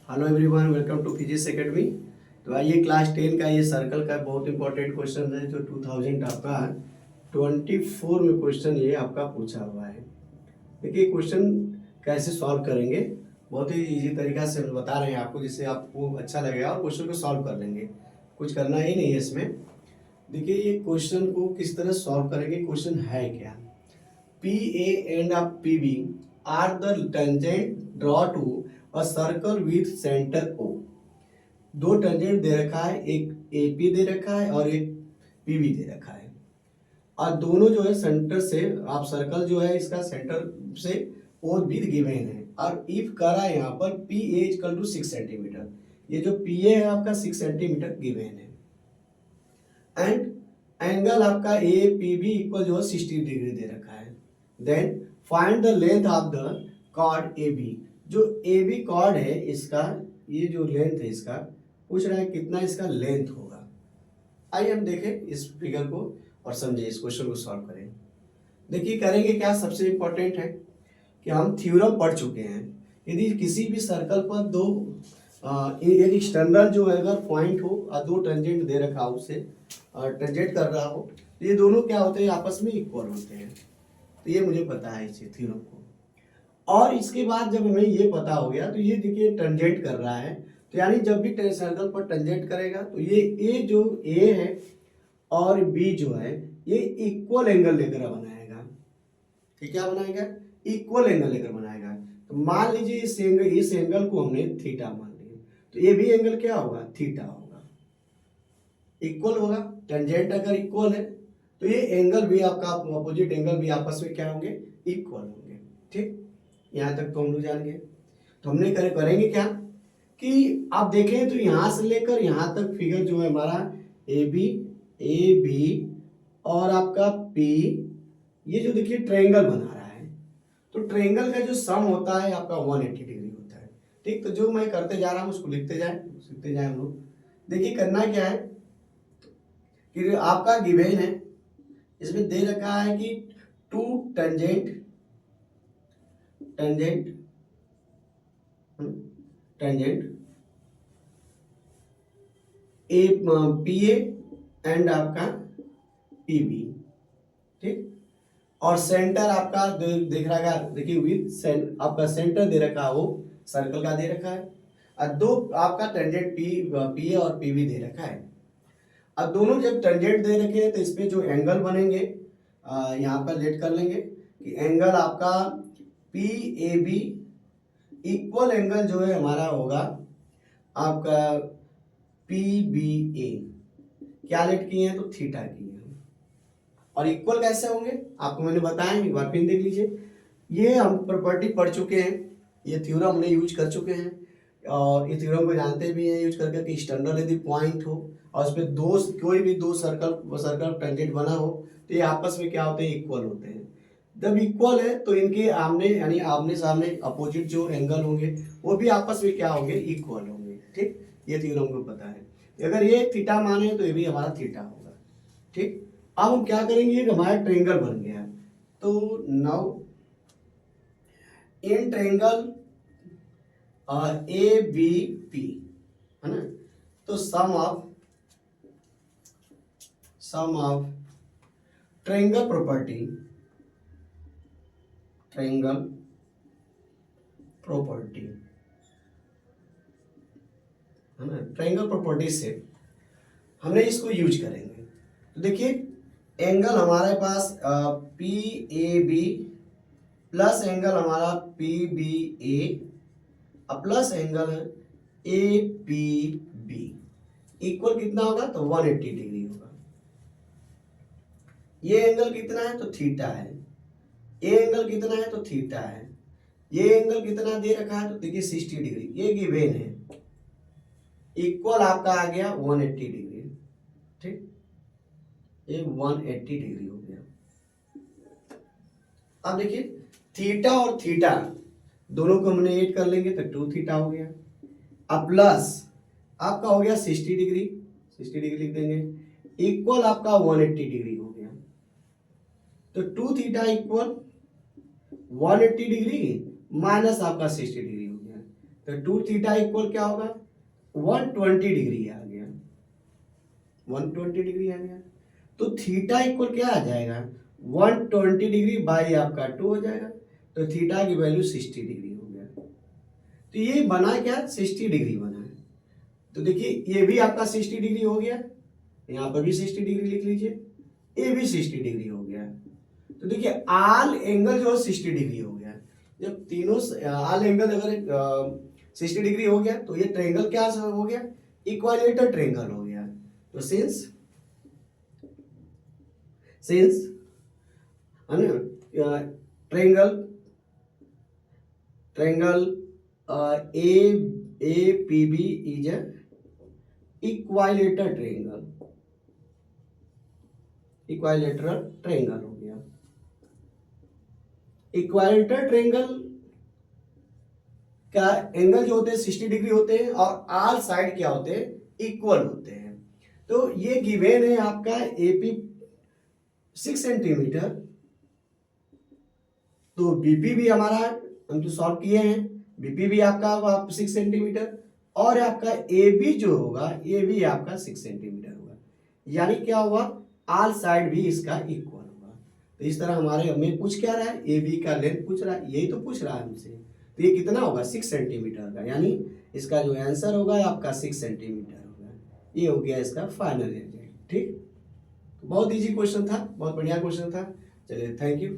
Hello everyone, welcome to physics academy. तो आइए class 10 का ये सर्कल का बहुत इंपॉर्टेंट क्वेश्चन है जो 2000 आपका 24 में क्वेश्चन ये आपका पूछा हुआ है। देखिए क्वेश्चन कैसे सॉल्व करेंगे, बहुत ही इजी तरीका से हम बता रहे हैं आपको, जिससे आपको अच्छा लगेगा और क्वेश्चन को सॉल्व कर लेंगे। कुछ करना ही नहीं है इसमें। देखिए ये क्वेश्चन को किस तरह सॉल्व करेंगे, क्वेश्चन है क्या। P A and of P B are the tangent drawn to a circle with centre O. दो टेंजेंट दे रखा है, एक ए पी दे रखा है और एक पी बी दे रखा है, और दोनों जो है सेंटर से, आप सर्कल जो है इसका सेंटर से ओ बी गिवन है, और इफ करा यहाँ पर P A equal to 6 centimetre. ये जो पी ए है आपका 6 सेंटीमीटर गिवन है, एंड एंगल आपका ए पी बी इक्वल जो है 60 डिग्री दे रखा है। Then find the length of the chord A B. जो ए बी कॉर्ड है इसका, ये जो लेंथ है इसका पूछ रहा है कितना इसका लेंथ होगा। आइए हम देखें इस फिगर को और समझे, इस क्वेश्चन को सॉल्व करें। देखिए करेंगे क्या, सबसे इंपॉर्टेंट है कि हम थ्योरम पढ़ चुके हैं। यदि किसी भी सर्कल पर दो एक एक्सटर्नल जो है अगर पॉइंट हो और दो टेंजेंट दे रखा हो, उसे टेंजेंट कर रहा हो, तो ये दोनों क्या होते हैं, आपस में इक्वल होते हैं। तो ये मुझे पता है इस थ्योरम को। और इसके बाद जब हमें ये पता हो गया तो ये देखिए टेंजेंट कर रहा है, तो यानी जब भी सर्कल पर टेंजेंट करेगा तो ये जो ए है और बी जो है ये इक्वल एंगल लेकर बनाएगा। ये क्या बनाएगा, इक्वल एंगल लेकर बनाएगा। तो मान लीजिए इस एंगल को हमने थीटा मान लिया, तो ये भी एंगल क्या होगा, थीटा होगा, इक्वल होगा। टेंजेंट अगर इक्वल है तो ये एंगल भी आपका, अपोजिट एंगल भी आपस में क्या होंगे, इक्वल होंगे। ठीक, यहाँ तक तो हम लोग जान गए। तो हमने करेंगे क्या कि आप देखें तो यहाँ से लेकर यहाँ तक फिगर जो है हमारा ए बी और आपका पी, ये जो देखिए ट्रायंगल बना रहा है। तो ट्रायंगल का जो सम होता है आपका 180 डिग्री होता है। ठीक, तो जो मैं करते जा रहा हूँ उसको लिखते जाए, सीखते जाए हम लोग। देखिए करना क्या है कि आपका गिवन है, इसमें दे रखा है कि two tangent tangent tangent A P A and आपका पी बी। ठीक, और सेंटर आपका देख रखा है, देखिए विथ आपका सेंटर दे रखा है, वो सर्कल का दे रखा है, और दो आपका टेंजेंट पी ए और पी बी दे रखा है। अब दोनों जब टेंजेंट दे रखे हैं तो इस पे जो एंगल बनेंगे यहाँ पर लेट कर लेंगे कि एंगल आपका P A B equal angle जो है हमारा होगा आपका पी बी ए। क्या लेट किए हैं, तो थीटा किए हैं। और इक्वल कैसे होंगे आपको मैंने बताया, एक बार फिर देख लीजिए। ये हम प्रॉपर्टी पढ़ चुके हैं, ये थ्योरम हमने यूज कर चुके हैं, और ये थ्योरम को जानते भी हैं यूज करके कि एक्सटर्नल यदि पॉइंट हो और उस पर कोई भी दो सर्कल टेंजेंट बना हो तो ये आपस में क्या होते हैं, इक्वल होते हैं। जब इक्वल है तो इनके आमने यानी आमने सामने अपोजिट जो एंगल होंगे वो भी आपस में क्या होंगे, इक्वल होंगे। ठीक, ये थ्योरम को पता है। अगर ये थीटा माने तो ये भी हमारा थीटा होगा। ठीक, अब हम क्या करेंगे, ये हमारा ट्रायंगल बन गया। तो now in triangle A B P है ना, तो सम ऑफ ट्रायंगल प्रॉपर्टी है ना, ट्रायंगल प्रॉपर्टी से हमने इसको यूज करेंगे। तो देखिए एंगल हमारे पास P A B plus angle हमारा P B A plus angle है ए पी बी इक्वल कितना होगा, तो 180 डिग्री होगा। ये एंगल कितना है, तो थीटा है। ये एंगल कितना है, तो थीटा है। ये एंगल कितना दे रखा है, तो देखिए 60 डिग्री, ये गिवन है। इक्वल आपका आ गया 180 डिग्री। ठीक, ये 180 डिग्री हो गया। अब देखिए थीटा और थीटा दोनों को हमने ऐड कर लेंगे तो 2 थीटा हो गया। अब प्लस आपका हो गया 60 डिग्री, 60 डिग्री लिख देंगे, इक्वल आपका 180 डिग्री हो गया। तो 2 थीटा इक्वल 180 डिग्री माइनस आपका 60 डिग्री हो गया। तो 2 थीटा इक्वल क्या होगा 120 डिग्री आ गया, 120 डिग्री आ गया। तो थीटा इक्वल क्या आ जाएगा 120 डिग्री बाई आपका 2 हो जाएगा, तो थीटा की वैल्यू 60 डिग्री हो गया। तो ये बना क्या 60 डिग्री बना है। तो देखिए ये भी आपका 60 डिग्री हो गया, यहाँ पर भी 60 डिग्री लिख लीजिए, ये भी 60 डिग्री हो गया। तो देखिए आल एंगल जो है 60 डिग्री हो गया। जब तीनों आल एंगल अगर 60 डिग्री हो गया तो ये ट्रायंगल क्या हो गया इक्विलेटरल ट्रायंगल हो गया। तो सिंस है ना triangle APB is a equilateral triangle हो गया। इक्विलेटरल ट्रायंगल का एंगल जो होते हैं 60 डिग्री होते हैं और आल साइड क्या होते हैं इक्वल होते हैं। तो ये गिवन है आपका AP 6 सेंटीमीटर, तो BP भी हमारा हम तो सॉल्व किए हैं, BP भी आपका आप 6 सेंटीमीटर और आपका AB जो होगा ये भी आपका 6 सेंटीमीटर होगा, यानी क्या हुआ आल साइड भी इसका इक्वल होगा। तो इस तरह हमारे हमें पूछ क्या रहा है AB का लेंथ पूछ रहा है, यही तो पूछ रहा है हमसे। तो ये कितना होगा 6 सेंटीमीटर का, यानी इसका जो आंसर होगा आपका 6 सेंटीमीटर होगा। ये हो गया इसका फाइनल रिजल्ट। ठीक, बहुत इजी क्वेश्चन था, बहुत बढ़िया क्वेश्चन था। चलिए थैंक यू।